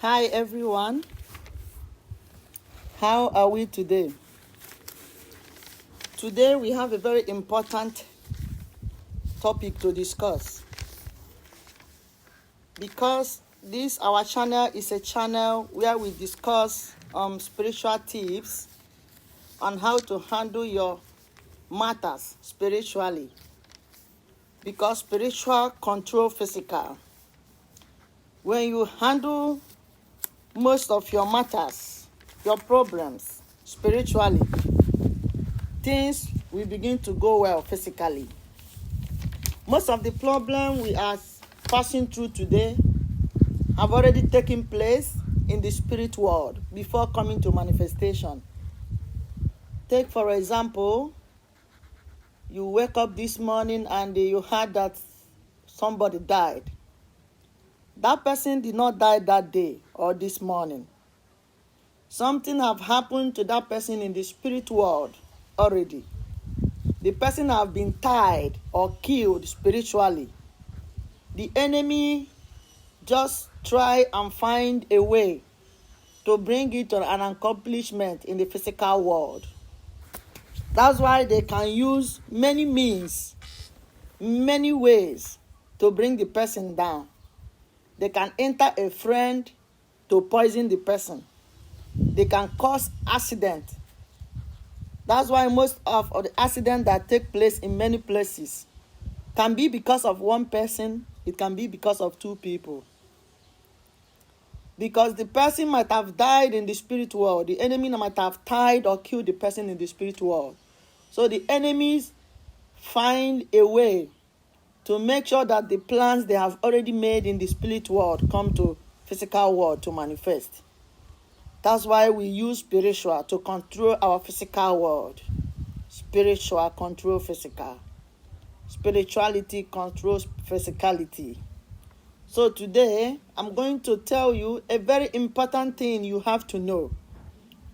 Hi everyone, how are we today? Today we have a very important topic to discuss because this our channel is a channel where we discuss spiritual tips on how to handle your matters spiritually, because spiritual control physical. When you handle most of your matters, your problems spiritually, things will begin to go well physically. Most of the problem we are passing through today have already taken place in the spirit world before coming to manifestation. Take for example, you wake up this morning and you heard that somebody died. That person did not die that day or this morning. Something have happened to that person in the spirit world already. The person have been tied or killed spiritually. The enemy just try and find a way to bring it to an accomplishment in the physical world. That's why they can use many means, many ways to bring the person down. They can enter a friend to poison the person. They can cause accident. That's why most of the accidents that take place in many places can be because of one person, it can be because of two people. Because the person might have died in the spirit world, the enemy might have tied or killed the person in the spirit world. So the enemies find a way to make sure that the plans they have already made in the spirit world come to physical world to manifest. That's why we use spiritual to control our physical world. Spiritual control physical. Spirituality controls physicality. So today, I'm going to tell you a very important thing you have to know.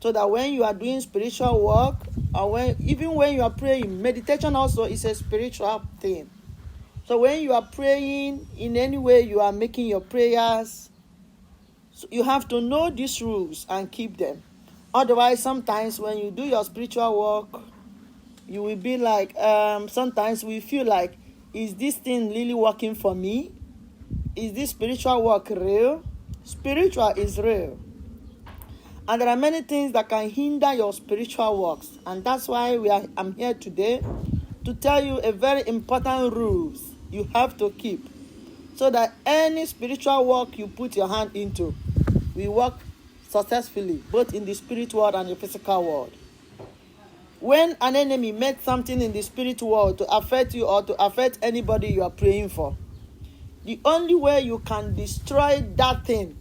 So that when you are doing spiritual work, or even when you are praying, meditation also is a spiritual thing. So when you are praying, in any way you are making your prayers, so you have to know these rules and keep them. Otherwise, sometimes when you do your spiritual work, you will be like, sometimes we feel like, is this thing really working for me? Is this spiritual work real? Spiritual is real. And there are many things that can hinder your spiritual works. And that's why I'm here today to tell you a very important rules you have to keep, so that any spiritual work you put your hand into will work successfully, both in the spirit world and the physical world. When an enemy made something in the spirit world to affect you or to affect anybody you are praying for, the only way you can destroy that thing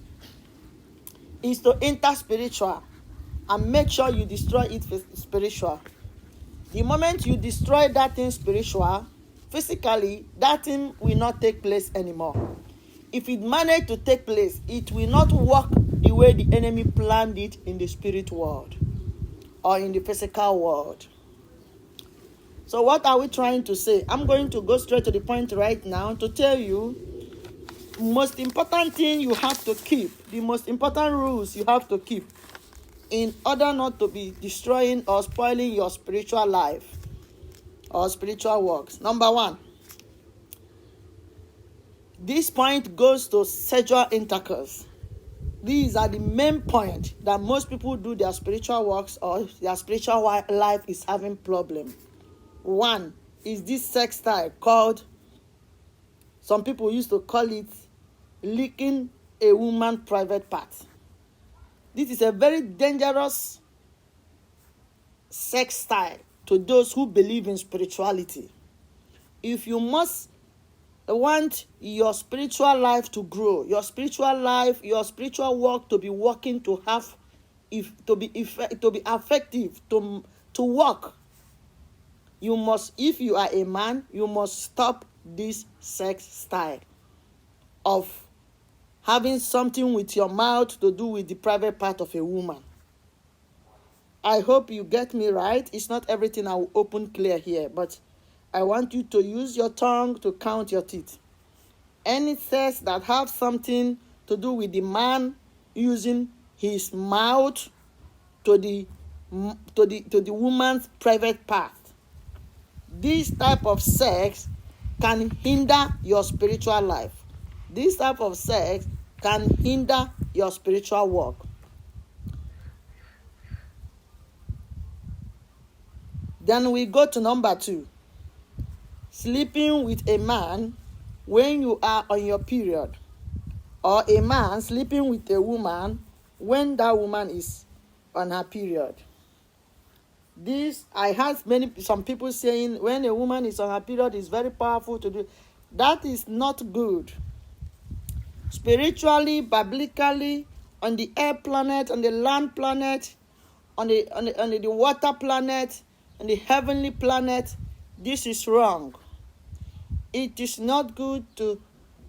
is to enter spiritual and make sure you destroy it spiritual. The moment you destroy that thing spiritual, physically, that thing will not take place anymore. If it managed to take place, it will not work the way the enemy planned it in the spirit world or in the physical world. So what are we trying to say? I'm going to go straight to the point right now to tell you most important thing you have to keep, the most important rules you have to keep in order not to be destroying or spoiling your spiritual life or spiritual works. Number one, this point goes to sexual intercourse. These are the main point that most people do their spiritual works or their spiritual life is having problem. One is this sex style called, some people used to call it licking a woman's private part. This is a very dangerous sex style to those who believe in spirituality. If you must want your spiritual life to grow, your spiritual life, your spiritual work to be working, to have, to be effective, to work, you must, if you are a man, you must stop this sex style of having something with your mouth to do with the private part of a woman. I hope you get me right. It's not everything I will open clear here, but I want you to use your tongue to count your teeth. Any sex that have something to do with the man using his mouth to the woman's private part. This type of sex can hinder your spiritual life. This type of sex can hinder your spiritual walk. Then we go to number 2. Sleeping with a man when you are on your period, or a man sleeping with a woman when that woman is on her period. This, I heard some people saying when a woman is on her period, it's very powerful to do. That is not good. Spiritually, biblically, on the air planet, on the land planet, on the water planet, on the heavenly planet, this is wrong. It is not good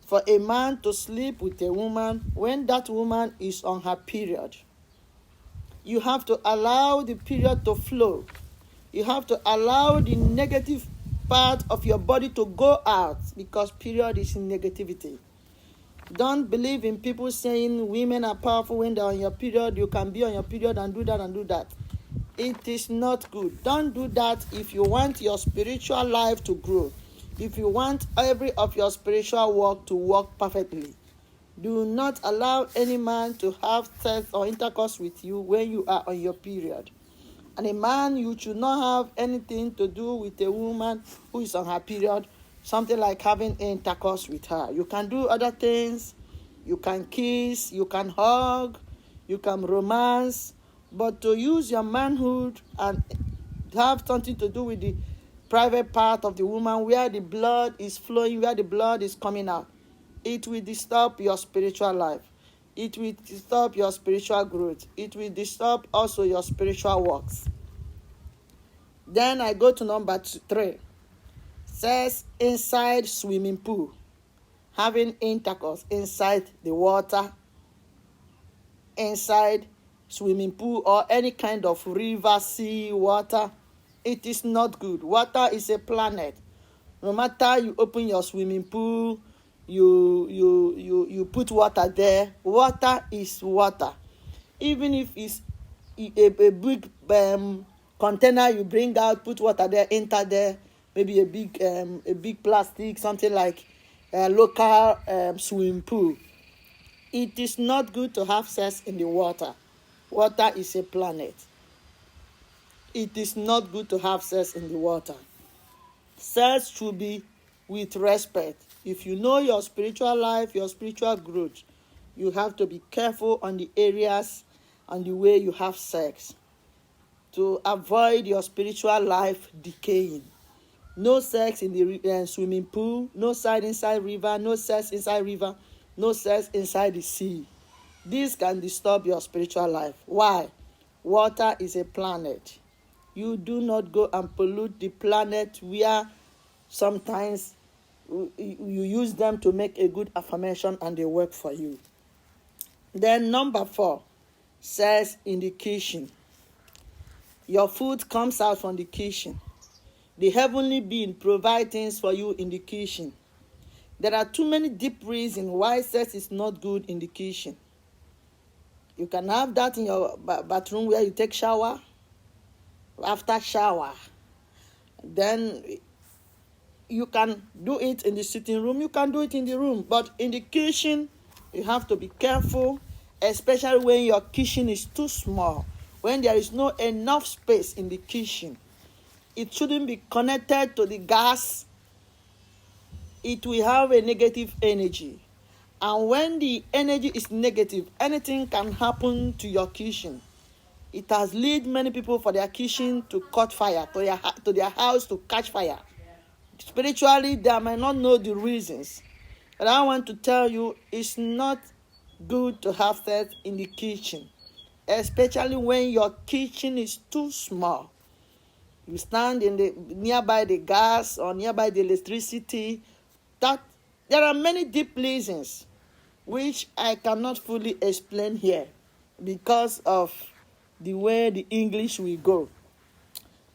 for a man to sleep with a woman when that woman is on her period. You have to allow the period to flow. You have to allow the negative part of your body to go out, because period is in negativity. Don't believe in people saying women are powerful when they're on your period. You can be on your period and do that and do that. It is not good. Don't do that if you want your spiritual life to grow. If you want every of your spiritual work to work perfectly. Do not allow any man to have sex or intercourse with you when you are on your period. And a man, you should not have anything to do with a woman who is on her period, something like having intercourse with her. You can do other things. You can kiss, you can hug, you can romance, but to use your manhood and have something to do with the private part of the woman where the blood is flowing, where the blood is coming out, it will disturb your spiritual life. It will disturb your spiritual growth. It will disturb also your spiritual works. Then I go to number 3. Sex inside swimming pool. Having intercourse inside the water, inside swimming pool, or any kind of river, sea, water. It is not good. Water is a planet. No matter you open your swimming pool, you put water there. Water is water. Even if it's a big container you bring out, put water there, enter there. Maybe a big plastic, something like a local swimming pool. It is not good to have sex in the water. Water is a planet. It is not good to have sex in the water. Sex should be with respect. If you know your spiritual life, your spiritual growth, you have to be careful on the areas and the way you have sex to avoid your spiritual life decaying. No sex in the swimming pool, no sex inside river, no sex inside river, no sex inside the sea. This can disturb your spiritual life. Why? Water is a planet. You do not go and pollute the planet where sometimes you use them to make a good affirmation and they work for you. Then number 4, sex in the kitchen. Your food comes out from the kitchen. The heavenly being provides things for you in the kitchen. There are too many deep reasons why sex is not good in the kitchen. You can have that in your bathroom where you take shower. After shower, then you can do it in the sitting room. You can do it in the room. But in the kitchen, you have to be careful, especially when your kitchen is too small, when there is no enough space in the kitchen. It shouldn't be connected to the gas. It will have a negative energy. And when the energy is negative, anything can happen to your kitchen. It has led many people for their kitchen to catch fire, to their house to catch fire. Spiritually, they might not know the reasons. But I want to tell you, it's not good to have sex in the kitchen, especially when your kitchen is too small. You stand nearby the gas or nearby the electricity. That there are many deep reasons which I cannot fully explain here because of the way the English will go.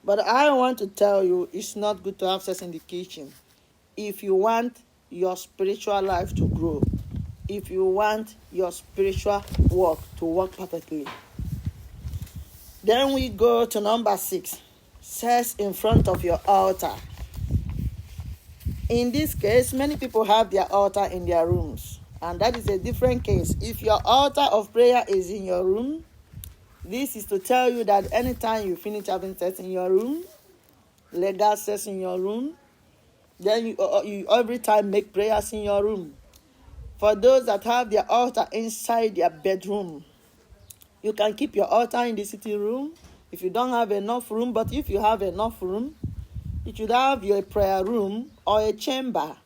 But I want to tell you, it's not good to have sex in the kitchen if you want your spiritual life to grow. if you want your spiritual work to work perfectly. Then we go to number 6. Sex in front of your altar. In this case, many people have their altar in their rooms, and that is a different case. If your altar of prayer is in your room, this is to tell you that anytime you finish having sex in your room, legal sex in your room, then you every time make prayers in your room. For those that have their altar inside their bedroom, you can keep your altar in the sitting room if you don't have enough room. But if you have enough room, you should have your prayer room or a chamber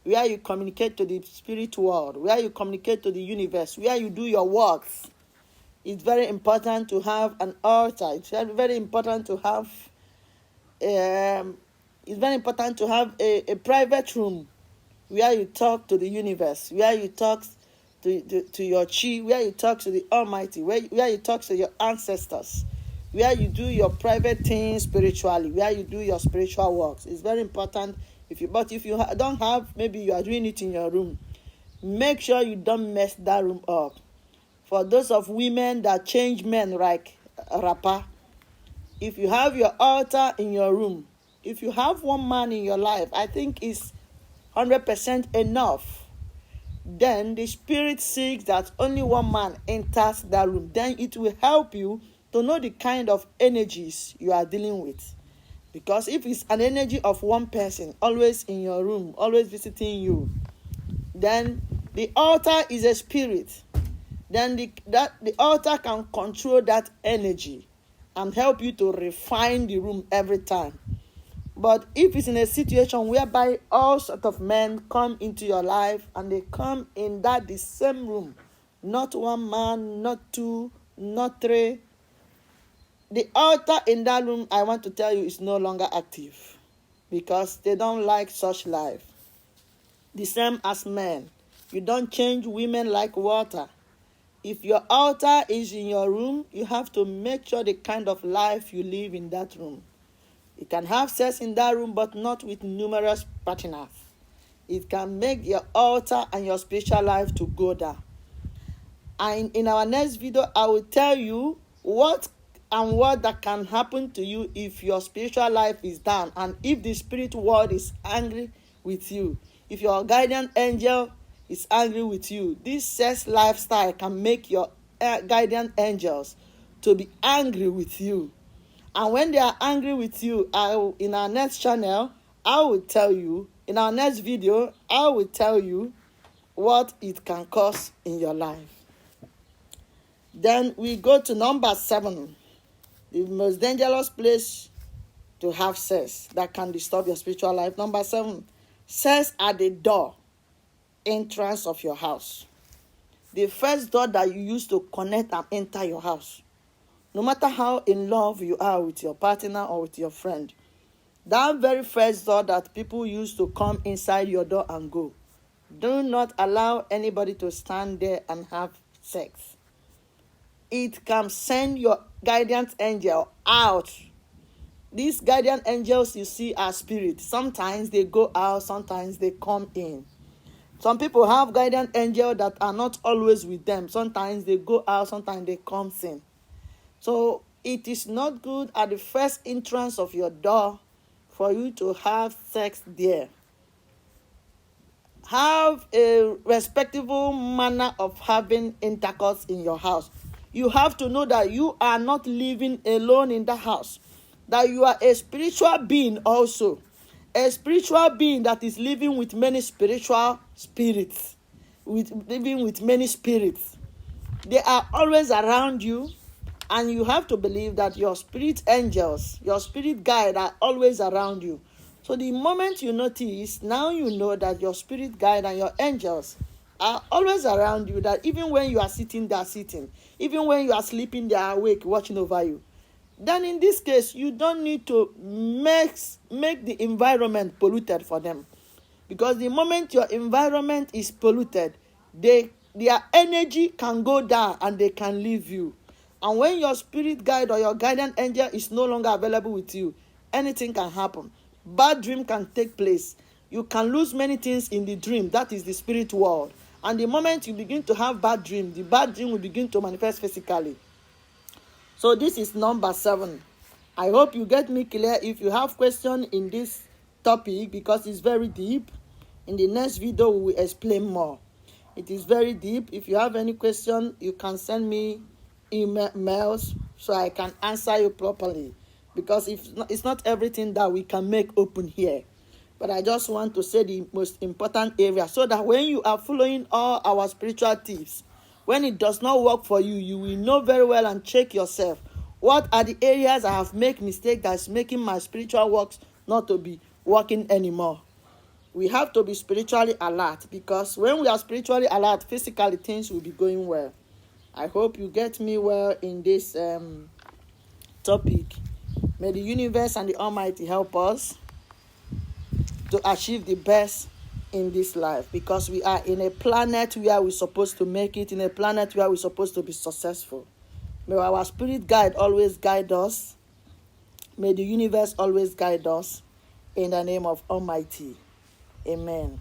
where you communicate to the spirit world, where you communicate to the universe, where you do your works. It's very important to have an altar. It's very important to have a private room where you talk to the universe, where you talk to your chi, where you talk to the Almighty, where you talk to your ancestors, where you do your private things spiritually, where you do your spiritual works. It's very important. If you don't have, maybe you are doing it in your room, make sure you don't mess that room up. For those of women that change men like a rapper, if you have your altar in your room, if you have one man in your life, I think it's 100% enough. Then the spirit seeks that only one man enters that room. Then it will help you to know the kind of energies you are dealing with. Because if it's an energy of one person always in your room, always visiting you, then the altar is a spirit. Then the altar can control that energy and help you to refine the room every time. But if it's in a situation whereby all sorts of men come into your life and they come in the same room, not one man, not two, not three, the altar in that room, I want to tell you, is no longer active because they don't like such life. The same as men. You don't change women like water. If your altar is in your room, you have to make sure the kind of life you live in that room. You can have sex in that room, but not with numerous partners. It can make your altar and your spiritual life to go down. And in our next video, I will tell you what that can happen to you if your spiritual life is down, and if the spirit world is angry with you, if your guardian angel is angry with you. This sex lifestyle can make your guardian angels to be angry with you. And when they are angry with you, in our next channel, I will tell you, in our next video, I will tell you what it can cause in your life. Then we go to number 7. The most dangerous place to have sex that can disturb your spiritual life. Number 7, sex at the door, entrance of your house. The first door that you use to connect and enter your house. No matter how in love you are with your partner or with your friend, that very first door that people use to come inside your door and go, do not allow anybody to stand there and have sex. It can send your guidance angel out. These guardian angels you see are spirits. Sometimes they go out, sometimes they come in. Some people have guardian angels that are not always with them. Sometimes they go out, sometimes they come in. So it is not good at the first entrance of your door for you to have sex there. Have a respectable manner of having intercourse in your house. You have to know that you are not living alone in the house, that you are a spiritual being also. A spiritual being that is living with many spiritual spirits, living with many spirits. They are always around you, and you have to believe that your spirit angels, your spirit guide are always around you. So the moment you notice, now you know that your spirit guide and your angels are always around you, that even when you are sitting, they are sitting. Even when you are sleeping, they are awake, watching over you. Then in this case, you don't need to make the environment polluted for them. Because the moment your environment is polluted, their energy can go down and they can leave you. And when your spirit guide or your guardian angel is no longer available with you, anything can happen. Bad dream can take place. You can lose many things in the dream. That is the spirit world. And the moment you begin to have bad dream, the bad dream will begin to manifest physically. So this is number 7. I hope you get me clear. If you have question in this topic, because it's very deep, in the next video we will explain more. It is very deep. If you have any question, you can send me emails so I can answer you properly, because it's not everything that we can make open here. But I just want to say the most important area, so that when you are following all our spiritual tips, when it does not work for you, you will know very well and check yourself. What are the areas I have made mistake that's making my spiritual works not to be working anymore? We have to be spiritually alert, because when we are spiritually alert, physically things will be going well. I hope you get me well in this topic. May the universe and the Almighty help us to achieve the best in this life, because we are in a planet where we're supposed to make it, in a planet where we're supposed to be successful. May our spirit guide always guide us. May the universe always guide us. In the name of Almighty. Amen.